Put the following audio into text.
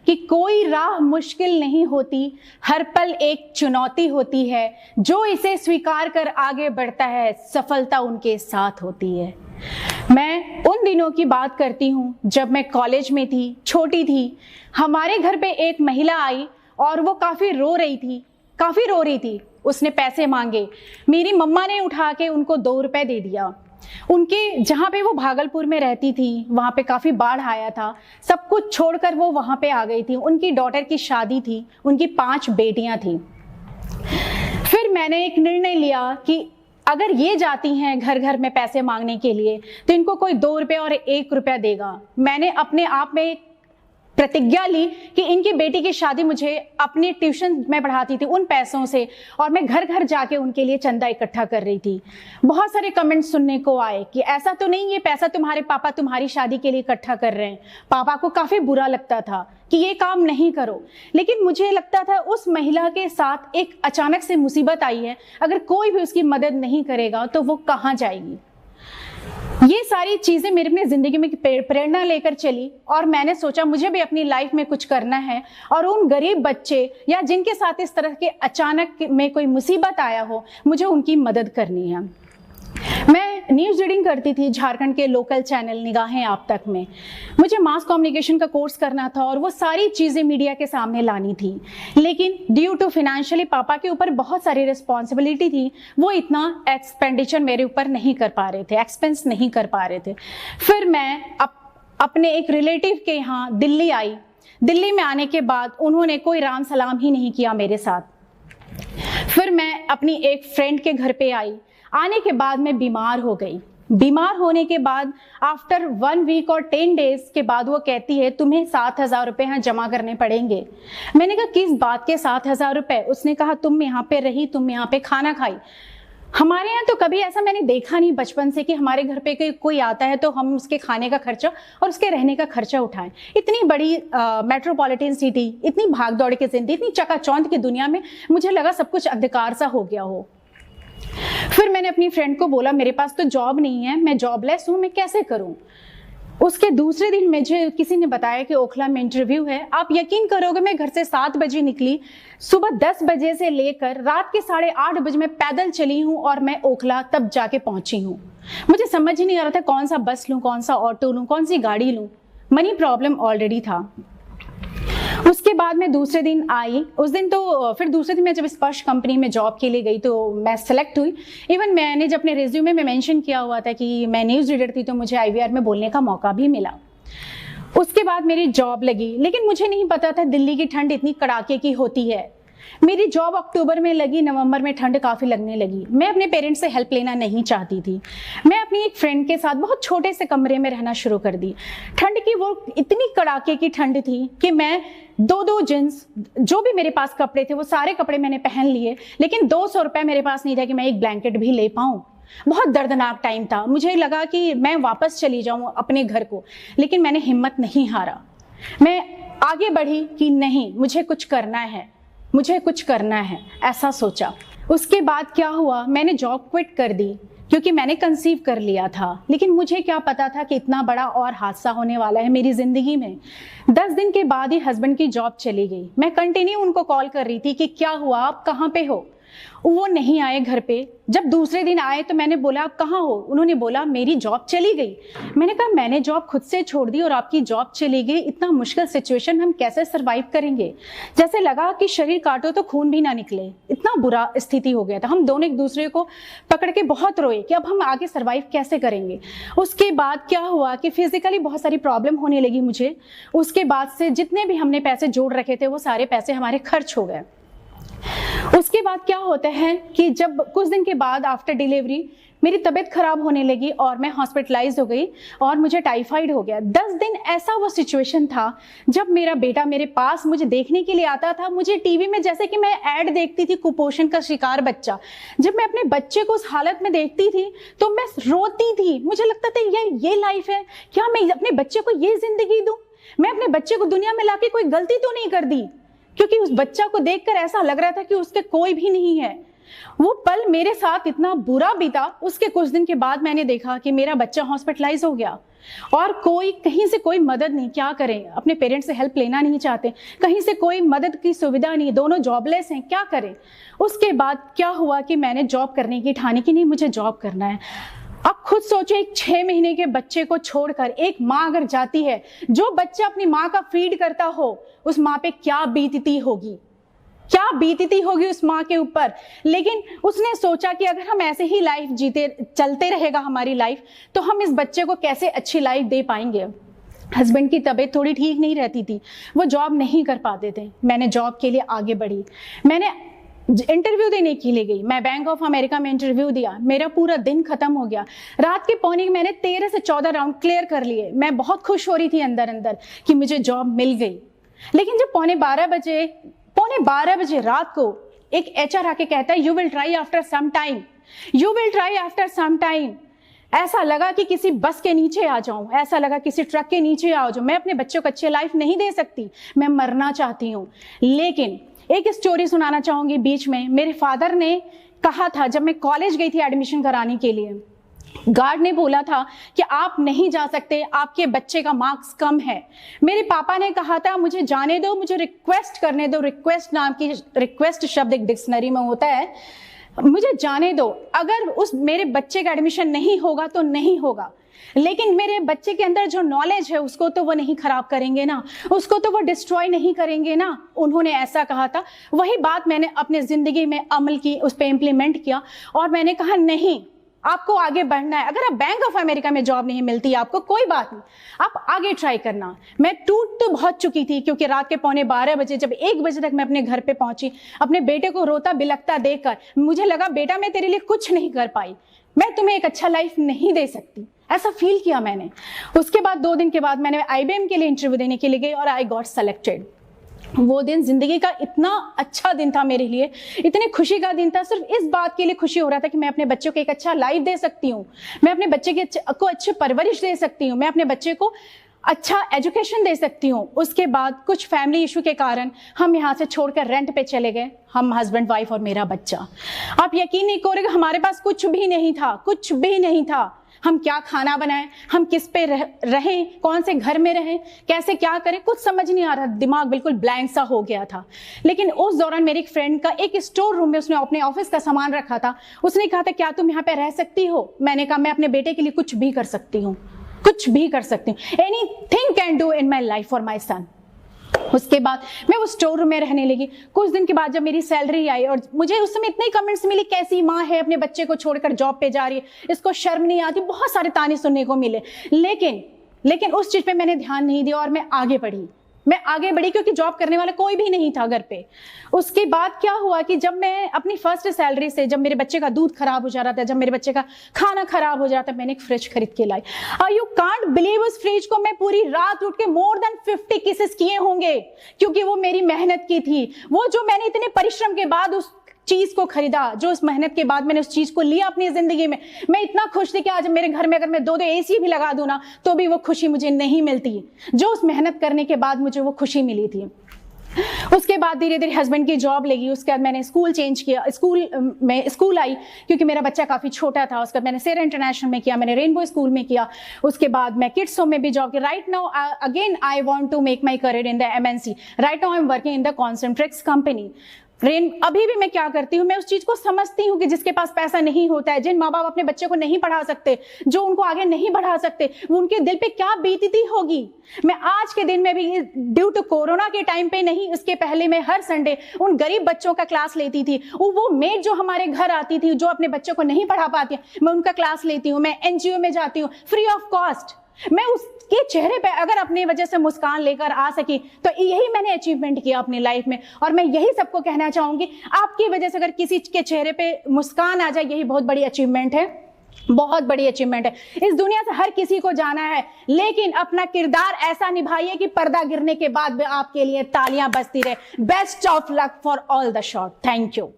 कि कोई राह मुश्किल नहीं होती, हर पल एक चुनौती होती है, जो इसे स्वीकार कर आगे बढ़ता है सफलता उनके साथ होती है। मैं उन दिनों की बात करती हूँ जब मैं कॉलेज में थी, छोटी थी। हमारे घर पे एक महिला आई और वो काफ़ी रो रही थी। उसने पैसे मांगे, मेरी मम्मा ने उठा के उनको 2 रुपए दे दिया। उनके जहाँ पे वो भागलपुर में रहती थी वहाँ पे काफ़ी बाढ़ आया था, सब कुछ छोड़कर वो वहाँ पे आ गई थी। उनकी डॉटर की शादी थी, उनकी 5 बेटियाँ थीं। फिर मैंने एक निर्णय लिया कि अगर ये जाती हैं घर घर में पैसे मांगने के लिए तो इनको कोई 2 रुपये और 1 रुपया देगा। मैंने अपने आप में प्रतिज्ञा ली कि इनकी बेटी की शादी मुझे अपने ट्यूशन में पढ़ाती थी उन पैसों से, और मैं घर घर जाके उनके लिए चंदा इकट्ठा कर रही थी। बहुत सारे कमेंट्स सुनने को आए कि ऐसा तो नहीं, ये पैसा तुम्हारे पापा तुम्हारी शादी के लिए इकट्ठा कर रहे हैं। पापा को काफी बुरा लगता था कि ये काम नहीं करो, लेकिन मुझे लगता था उस महिला के साथ एक अचानक से मुसीबत आई है, अगर कोई भी उसकी मदद नहीं करेगा तो वो कहाँ जाएगी। ये सारी चीजें मेरे अपनी जिंदगी में प्रेरणा लेकर चली और मैंने सोचा मुझे भी अपनी लाइफ में कुछ करना है, और उन गरीब बच्चे या जिनके साथ इस तरह के अचानक में कोई मुसीबत आया हो, मुझे उनकी मदद करनी है। मैं न्यूज़ रीडिंग करती थी झारखंड के लोकल चैनल निगाहें आप तक में। मुझे मास कम्युनिकेशन का कोर्स करना था और वो सारी चीज़ें मीडिया के सामने लानी थी, लेकिन ड्यू टू फाइनेंशियली पापा के ऊपर बहुत सारी रिस्पॉन्सिबिलिटी थी, वो इतना एक्सपेंडिचर मेरे ऊपर नहीं कर पा रहे थे, एक्सपेंस नहीं कर पा रहे थे। फिर मैं अपने एक रिलेटिव के यहाँ दिल्ली आई। दिल्ली में आने के बाद उन्होंने कोई राम सलाम ही नहीं किया मेरे साथ। फिर मैं अपनी एक फ्रेंड के घर पे आई। आने के बाद मैं बीमार हो गई। बीमार होने के बाद आफ्टर 1 वीक और 10 डेज के बाद वो कहती है तुम्हें 7,000 रुपये यहाँ जमा करने पड़ेंगे। मैंने कहा किस बात के 7,000 रुपये? उसने कहा तुम यहाँ पे रही, तुम यहाँ पे खाना खाई। हमारे यहाँ तो कभी ऐसा मैंने देखा नहीं बचपन से कि हमारे घर पे कोई आता है तो हम उसके खाने का खर्चा और उसके रहने का खर्चा उठाएं। इतनी बड़ी मेट्रोपॉलिटन सिटी, इतनी भागदौड़ की जिंदगी, इतनी चकाचौंध की दुनिया में मुझे लगा सब कुछ अंधकार सा हो गया हो। फिर मैंने अपनी फ्रेंड को बोला मेरे पास तो जॉब नहीं है, मैं जॉबलेस हूँ, मैं कैसे करूँ। उसके दूसरे दिन मुझे किसी ने बताया कि ओखला में इंटरव्यू है। आप यकीन करोगे मैं घर से 7 बजे निकली, सुबह 10 बजे से लेकर रात के 8:30 बजे मैं पैदल चली हूँ और मैं ओखला तब जाके पहुंची हूँ। मुझे समझ ही नहीं आ रहा था कौन सा बस लूँ, कौन सा ऑटो लूँ, कौन सी गाड़ी लूँ। मनी प्रॉब्लम ऑलरेडी था। उसके बाद मैं दूसरे दिन आई। उस दिन तो फिर दूसरे दिन मैं जब स्पर्श कंपनी में जॉब के लिए गई तो मैं सेलेक्ट हुई। इवन मैंने जब अपने रिज्यूमे में मेंशन किया हुआ था कि मैं न्यूज़ रीडर थी तो मुझे IVR में बोलने का मौका भी मिला। उसके बाद मेरी जॉब लगी, लेकिन मुझे नहीं पता था दिल्ली की ठंड इतनी कड़ाके की होती है। मेरी जॉब अक्टूबर में लगी, नवंबर में ठंड काफ़ी लगने लगी। मैं अपने पेरेंट्स से हेल्प लेना नहीं चाहती थी। मैं अपनी एक फ्रेंड के साथ बहुत छोटे से कमरे में रहना शुरू कर दी। ठंड की वो इतनी कड़ाके की ठंड थी कि मैं 2 जींस, जो भी मेरे पास कपड़े थे वो सारे कपड़े मैंने पहन लिए, लेकिन 200 रुपये मेरे पास नहीं था कि मैं एक ब्लैंकेट भी ले पाऊँ। बहुत दर्दनाक टाइम था। मुझे लगा कि मैं वापस चली जाऊँ अपने घर को, लेकिन मैंने हिम्मत नहीं हारा। मैं आगे बढ़ी कि नहीं, मुझे कुछ करना है, मुझे कुछ करना है, ऐसा सोचा। उसके बाद क्या हुआ, मैंने जॉब क्विट कर दी क्योंकि मैंने कंसीव कर लिया था। लेकिन मुझे क्या पता था कि इतना बड़ा और हादसा होने वाला है मेरी जिंदगी में। 10 दिन के बाद ही हस्बैंड की जॉब चली गई। मैं कंटिन्यू उनको कॉल कर रही थी कि क्या हुआ, आप कहाँ पे हो। वो नहीं आए घर पे। जब दूसरे दिन आए तो मैंने बोला आप कहाँ हो। उन्होंने बोला मेरी जॉब चली गई। मैंने कहा मैंने जॉब खुद से छोड़ दी और आपकी जॉब चली गई, इतना मुश्किल सिचुएशन हम कैसे सरवाइव करेंगे। जैसे लगा कि शरीर काटो तो खून भी ना निकले, इतना बुरा स्थिति हो गया था। हम दोनों एक दूसरे को पकड़ के बहुत रोए कि अब हम आगे सरवाइव कैसे करेंगे। उसके बाद क्या हुआ कि फिजिकली बहुत सारी प्रॉब्लम होने लगी मुझे। उसके बाद से जितने भी हमने पैसे जोड़ रखे थे वो सारे पैसे हमारे खर्च हो गए। उसके बाद क्या होता है कि जब कुछ दिन के बाद आफ्टर डिलीवरी मेरी तबीयत खराब होने लगी और मैं हॉस्पिटलाइज हो गई और मुझे टाइफाइड हो गया। 10 दिन ऐसा वो सिचुएशन था जब मेरा बेटा मेरे पास मुझे देखने के लिए आता था। मुझे टीवी में जैसे कि मैं ऐड देखती थी कुपोषण का शिकार बच्चा, जब मैं अपने बच्चे को उस हालत में देखती थी तो मैं रोती थी। मुझे लगता था ये लाइफ है क्या, मैं अपने बच्चे को ये जिंदगी दूं। मैं अपने बच्चे को दुनिया में लाके कोई गलती तो नहीं कर दी, क्योंकि उस बच्चा को देखकर ऐसा लग रहा था कि उसके कोई भी नहीं है। वो पल मेरे साथ इतना बुरा बीता। उसके कुछ दिन के बाद मैंने देखा कि मेरा बच्चा हॉस्पिटलाइज हो गया। और कोई कहीं से कोई मदद नहीं, क्या करें, अपने पेरेंट्स से हेल्प लेना नहीं चाहते, कहीं से कोई मदद की सुविधा नहीं, दोनों जॉबलेस हैं, क्या करें। उसके बाद क्या हुआ कि मैंने जॉब करने की ठानी कि नहीं मुझे जॉब करना है। अब खुद सोचो, एक 6 महीने के बच्चे को छोड़कर एक माँ अगर जाती है, जो बच्चा अपनी माँ का फीड करता हो, उस माँ पे क्या बीतती होगी, क्या बीतती होगी उस माँ के ऊपर। लेकिन उसने सोचा कि अगर हम ऐसे ही लाइफ जीते चलते रहेगा हमारी लाइफ, तो हम इस बच्चे को कैसे अच्छी लाइफ दे पाएंगे। हस्बैंड की तबीयत थोड़ी ठीक नहीं रहती थी, वो जॉब नहीं कर पाते थे। मैंने जॉब के लिए आगे बढ़ी, मैंने इंटरव्यू देने के लिए गई, मैं बैंक ऑफ अमेरिका में इंटरव्यू दिया, मेरा पूरा दिन खत्म हो गया। रात के पौने मैंने 13 से 14 राउंड क्लियर कर लिए। मैं बहुत खुश हो रही थी अंदर अंदर कि मुझे जॉब मिल गई। लेकिन जब पौने 12 बजे रात को एक HR आके कहता है, you will try after some time, you will try after some time. ऐसा लगा कि किसी बस के नीचे आ जाऊं, ऐसा लगा किसी ट्रक के नीचे आ जाऊं। मैं अपने बच्चों को अच्छी लाइफ नहीं दे सकती, मैं मरना चाहती हूँ। लेकिन एक स्टोरी सुनाना चाहूंगी बीच में। मेरे फादर ने कहा था, जब मैं कॉलेज गई थी एडमिशन कराने के लिए, गार्ड ने बोला था कि आप नहीं जा सकते, आपके बच्चे का मार्क्स कम है। मेरे पापा ने कहा था मुझे जाने दो, मुझे रिक्वेस्ट करने दो। रिक्वेस्ट नाम की रिक्वेस्ट शब्द एक डिक्शनरी में होता है, मुझे जाने दो। अगर उस मेरे बच्चे का एडमिशन नहीं होगा तो नहीं होगा, लेकिन मेरे बच्चे के अंदर जो नॉलेज है उसको तो वो नहीं खराब करेंगे ना, उसको तो वो डिस्ट्रॉय नहीं करेंगे ना। उन्होंने ऐसा कहा था। वही बात मैंने अपने जिंदगी में अमल की, उस पर इम्प्लीमेंट किया और मैंने कहा नहीं, आपको आगे बढ़ना है। अगर आप बैंक ऑफ अमेरिका में जॉब नहीं मिलती आपको, कोई बात नहीं, आप आगे ट्राई करना। मैं टूट तो बहुत चुकी थी, क्योंकि रात के पौने 12 बजे जब 1 बजे तक मैं अपने घर पे पहुंची, अपने बेटे को रोता बिलखता देखकर मुझे लगा बेटा मैं तेरे लिए कुछ नहीं कर पाई, मैं तुम्हें एक अच्छा लाइफ नहीं दे सकती, ऐसा फील किया मैंने। उसके बाद 2 दिन के बाद मैंने IBM के लिए इंटरव्यू देने के लिए गई और आई गॉट सेलेक्टेड। वो दिन जिंदगी का इतना अच्छा दिन था मेरे लिए, इतनी खुशी का दिन था। सिर्फ इस बात के लिए खुशी हो रहा था कि मैं अपने बच्चों को एक अच्छा लाइफ दे सकती हूँ, मैं अपने बच्चे को अच्छी परवरिश दे सकती हूँ, मैं अपने बच्चे को अच्छा एजुकेशन दे सकती हूँ। उसके बाद कुछ फैमिली इशू के कारण हम यहाँ से छोड़कर रेंट पे चले गए, हम हस्बैंड वाइफ और मेरा बच्चा। आप यकीन नहीं करोगे, हमारे पास कुछ भी नहीं था, कुछ भी नहीं था। हम क्या खाना बनाएं, हम किस पे रहें, कौन से घर में रहें, कैसे क्या करें, कुछ समझ नहीं आ रहा, दिमाग बिल्कुल ब्लैंक सा हो गया था। लेकिन उस दौरान मेरी एक फ्रेंड का एक स्टोर रूम में उसने अपने ऑफिस का सामान रखा था, उसने कहा था क्या तुम यहाँ पे रह सकती हो। मैंने कहा मैं अपने बेटे के लिए कुछ भी कर सकती हूँ, कुछ भी कर सकती हूँ, anything can do in my life for my son. उसके बाद मैं वो स्टोर रूम में रहने लगी। कुछ दिन के बाद जब मेरी सैलरी आई और मुझे उस समय इतने कमेंट्स मिले, कैसी माँ है अपने बच्चे को छोड़कर जॉब पे जा रही है, इसको शर्म नहीं आती, बहुत सारे ताने सुनने को मिले। लेकिन उस चीज पे मैंने ध्यान नहीं दिया और मैं आगे बढ़ी क्योंकि जॉब करने वाला कोई भी नहीं था घर पे। उसके बाद क्या हुआ कि जब मैं अपनी फर्स्ट सैलरी से, जब मेरे बच्चे का दूध खराब हो जा रहा था, जब मेरे बच्चे का खाना खराब हो जाता, मैंने एक फ्रिज खरीद के लाई। और यू कांट बिलीव, उस फ्रिज को मैं पूरी रात उठ के मोर देन 50 किसेस किए होंगे, क्योंकि वो मेरी मेहनत की थी। वो जो मैंने इतने परिश्रम के बाद उस चीज को खरीदा, जो उस मेहनत के बाद मैंने उस चीज को लिया अपनी जिंदगी में, मैं इतना खुश थी कि आज मेरे घर में अगर मैं 2 AC भी लगा दूं ना, तो भी वो खुशी मुझे नहीं मिलती जो उस मेहनत करने के बाद मुझे वो खुशी मिली थी। उसके बाद धीरे धीरे हस्बैंड की जॉब लगी। उसके बाद मैंने स्कूल चेंज किया, स्कूल आई क्योंकि मेरा बच्चा काफी छोटा था। उसके बाद मैंने सेरा इंटरनेशनल में किया, मैंने रेनबो स्कूल में किया। उसके बाद मैं किड्स होम में भी जॉब की। Right now again I want to make my career in the MNC। Right now I am working in the Concentrix company. अभी भी मैं क्या करती हूँ, मैं उस चीज को समझती हूँ कि जिसके पास पैसा नहीं होता है, जिन माँ बाप अपने बच्चे को नहीं पढ़ा सकते, जो उनको आगे नहीं बढ़ा सकते, वो उनके दिल पे क्या बीतती होगी। मैं आज के दिन में भी, ड्यू टू कोरोना के टाइम पे नहीं, इसके पहले मैं हर संडे उन गरीब बच्चों का क्लास लेती थी। वो मेड जो हमारे घर आती थी, जो अपने बच्चों को नहीं पढ़ा पाती, मैं उनका क्लास लेती हूँ। मैं NGO में जाती हूँ फ्री ऑफ कॉस्ट। मैं उसके चेहरे पे अगर अपनी वजह से मुस्कान लेकर आ सकी तो यही मैंने अचीवमेंट किया अपनी लाइफ में। और मैं यही सबको कहना चाहूंगी, आपकी वजह से अगर किसी के चेहरे पे मुस्कान आ जाए, यही बहुत बड़ी अचीवमेंट है, बहुत बड़ी अचीवमेंट है। इस दुनिया से हर किसी को जाना है, लेकिन अपना किरदार ऐसा निभाइए कि पर्दा गिरने के बाद भी आपके लिए तालियां बजती रहे। Best of luck for all the shot. Thank you.